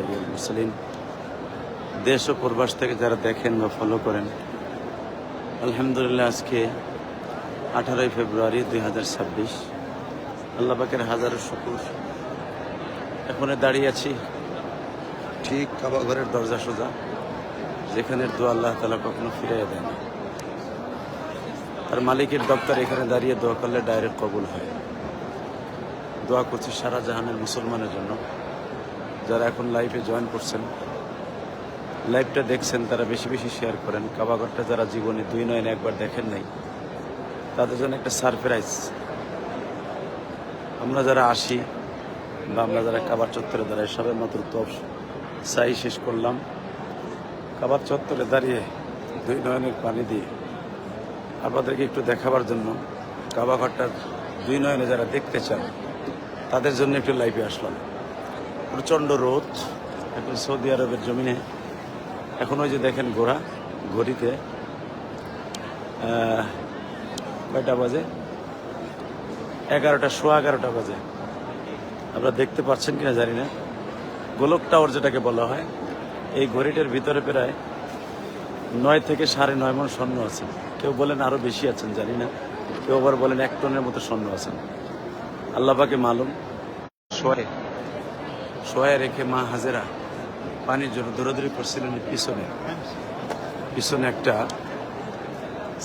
আম্বিয়াল মুরসালিন, দেশ ও প্রবাস থেকে যারা দেখেন বা ফলো করেন, আলহামদুলিল্লাহ আজকে 18 ফেব্রুয়ারি 2026। আল্লাহ পাকের হাজারো শুকর। এখন দাঁড়িয়ে আছি ঠিক কাবা ঘরের দরজা সোজা, যেখানে দোয়া আল্লাহ তাআলা কখনো ফিরিয়ে দেন। আর মালিকের দপ্তর এখানে দাঁড়িয়ে দোয়া করলে ডাইরেক্ট কবুল হয়। দোয়া করছি সারা জাহানের মুসলমানের জন্য। যারা এখন লাইভে জয়েন করছেন, লাইভটা দেখছেন, তারা বেশি বেশি শেয়ার করেন। কাবাঘরটা যারা জীবনে 2 নয়নে একবার দেখেন নাই, তাদের জন্য একটা সারপ্রাইজ। আমরা যারা আসি বা আমরা যারা কাবার চত্বরে দাঁড়াই, সবাই মাত্র তফ সাই শেষ করলাম। কাবার চত্বরে দাঁড়িয়ে 2 নয়নের পানি দিয়ে আপনাদেরকে একটু দেখাবার জন্য, কাবাঘরটা 2 নয়নে যারা দেখতে চান তাদের জন্য একটু লাইভে আসলাম। প্রচণ্ড রোদ এখন সৌদি আরবের জমিনে। এখন ওই যে দেখেন ঘড়িতে কয়টা বাজে? 11টা, সোয়া 11টা বাজে। আপনারা দেখতে পাচ্ছেন কিনা জানি না। গোলক টাওয়ার যেটাকে বলা হয়, এই ঘড়িটার ভিতরে প্রায় 9 থেকে 9.5 মণ স্বর্ণ আছে। কেউ বলেন আরো বেশি আছেন, জানি না। কেউ আবার বলেন 1 টনের মতো স্বর্ণ আছেন। আল্লাহ পাকে মালুম। শোয়ে রেখে মা হাজেরা পানির জন্য দৌড়াদৌড়ি করছিলেন। পিছনে একটা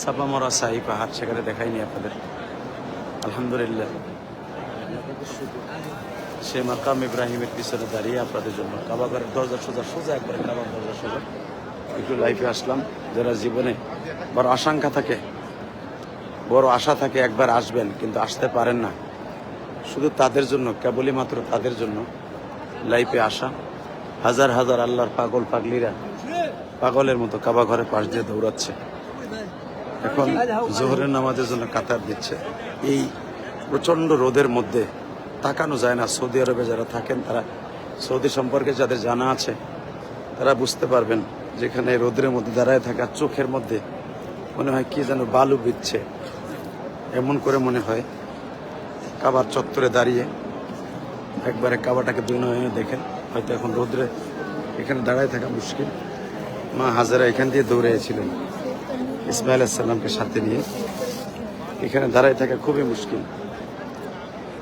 সাপামরা সাই পাহাড়, সেখানে দেখাইনি আপনাদের। আলহামদুলিল্লাহ, সে মাকাম ইব্রাহিমের পিছনে দাঁড়িয়ে আপনাদের জন্য কাবাঘরের দরজা সোজা একবার কাবার দরজা সোজা একটু লাইফে আসলাম। যারা জীবনে বড় আশঙ্কা থাকে, বড় আশা থাকে একবার আসবেন, কিন্তু আসতে পারেন না, শুধু তাদের জন্য, কেবলই মাত্র তাদের জন্য লাইফে আসা। হাজার হাজার আল্লাহর পাগল পাগলিরা পাগলের মতো কাবা ঘরের পাশ দিয়ে দৌড়াচ্ছে। এখন জোহরের নামাজের জন্য কাতার দিচ্ছে। এই প্রচণ্ড রোদের মধ্যে তাকানো যায় না। সৌদি আরবে যারা থাকেন, তারা সৌদি সম্পর্কে যাদের জানা আছে, তারা বুঝতে পারবেন। যেখানে রোদের মধ্যে দাঁড়ায় থাকা, চোখের মধ্যে মনে হয় কি যেন বালু বিচ্ছে, এমন করে মনে হয়। কাবার চত্বরে দাঁড়িয়ে একবারে কাবাটাকে 2 নয়নে দেখেন। হয়তো এখন রোদ্রে এখানে দাঁড়ায় থাকা মুশকিল। মা হাজেরা এখান দিয়ে দৌড়িয়েছিলেন ইসমাইল আলাইহিস সালামকে সাথে নিয়ে। এখানে দাঁড়ায় থাকা খুবই মুশকিল।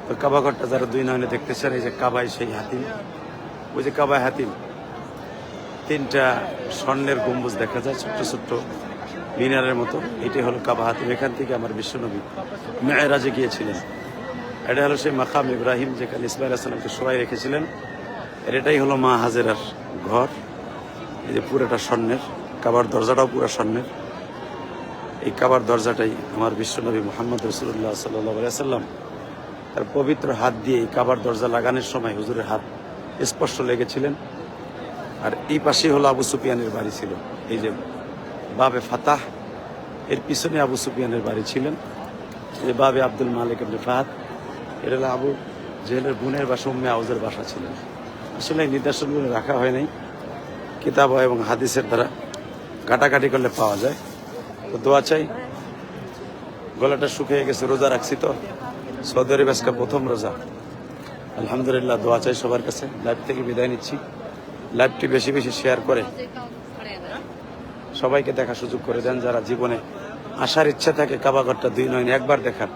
তো কাবাঘরটা যারা 2 নয়নে দেখতেছেন, এই যে কাবায় সেই হাতিম, ওই যে কাবায় হাতিম, 3টা স্বর্ণের গম্বুজ দেখা যায়, ছোট্ট ছোট্ট মিনারের মতো। এটাই হলো কাবা হাতিম। এখান থেকে আমার বিশ্বনবী মেরাজে গিয়েছিলেন। এটা হলো সেই মাকাম ইব্রাহিম, যেখানে ইসমাইল আলাইহিস সালামকে শোয়াই রেখেছিলেন। এটাই হলো মা হাজেরার ঘর। এই যে পুরোটা স্বর্ণের, কাবার দরজাটাও পুরো স্বর্ণের। এই কাবার দরজাটাই আমার বিশ্বনবী মুহাম্মদ রাসূলুল্লাহ সাল্লাল্লাহু আলাইহি ওয়াসাল্লাম তার পবিত্র হাত দিয়ে এই কাবার দরজা লাগানোর সময় হুজুরের হাত স্পর্শ লেগেছিলেন। আর এই পাশেই হলো আবু সুফিয়ানের বাড়ি ছিল। এই যে বাবে ফাতাহ, এর পিছনে আবু সুফিয়ানের বাড়ি ছিলেন। এই যে বাবে আব্দুল মালিক ইবনে ফাহাদ, এটা হলো আবু জেহেলের বোনের বাসা, উম্মে আউজের বাসা ছিলেন। আসলে এই নিদর্শনগুলো রাখা হয় নাই, কিতাব এবং হাদিসের দ্বারা ঘাটাঘাটি করলে পাওয়া যায়। তো দোয়া চাই। গলাটা শুকিয়ে গেছে, রোজা রাখছি তো, সৌদি আরবে আজকে প্রথম রোজা। আলহামদুলিল্লাহ, দোয়া চাই সবার কাছে। লাইভ থেকে বিদায় নিচ্ছি। লাইভটি বেশি বেশি শেয়ার করে সবাইকে দেখা সুযোগ করে দেন। যারা জীবনে আসার ইচ্ছা থাকে কাবাঘরটা 2 নয়নে একবার দেখার,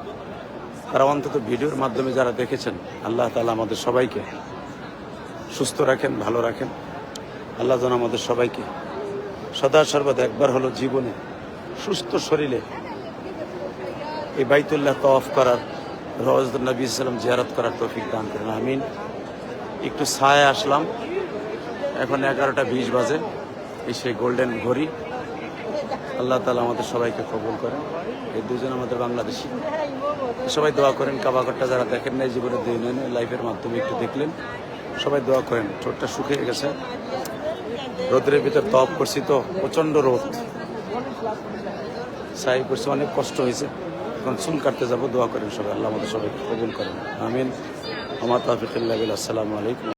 তারা অন্তত ভিডিওর মাধ্যমে যারা দেখেছেন, আল্লাহ তাআলা আমাদের সবাইকে সুস্থ রাখেন, ভালো রাখেন। আল্লাহ যেন আমাদের সবাইকে সদা সর্বদা একবার হলো জীবনে সুস্থ শরীরে এই বাইতুল্লাহ তওয়াফ করার, রওজাতুন নবী সাল্লাল্লাহু আলাইহি ওয়াসাল্লাম জিয়ারত করার তৌফিক দান করেন। আমিন। একটু ছায়া আসলাম। এখন 11টা 20 বাজে। এই সেই গোল্ডেন ঘড়ি। আল্লাহ তাআলা আমাদের সবাইকে কবুল করেন। এই দুজন আমাদের বাংলাদেশি। সবাই দোয়া করেন। কাবাঘরটা যারা দেখেন নাই জীবনে 2 নয়নে, লাইভের মাধ্যমে একটু দেখলেন, সবাই দোয়া করেন। ঠোঁটটা শুকিয়ে গেছে, রোদের ভিতর তওয়াফ করছি তো, প্রচন্ড রোদ, সাই করছে, অনেক কষ্ট হয়েছে। এখন চুল কাটতে যাবো। দোয়া করেন সবাই, আল্লাহ আমাদের সবাইকে কবুল করেন। আমিন। ওয়া মা তাওফীক ইল্লা বিল্লাহ। আসসালামু আলাইকুম।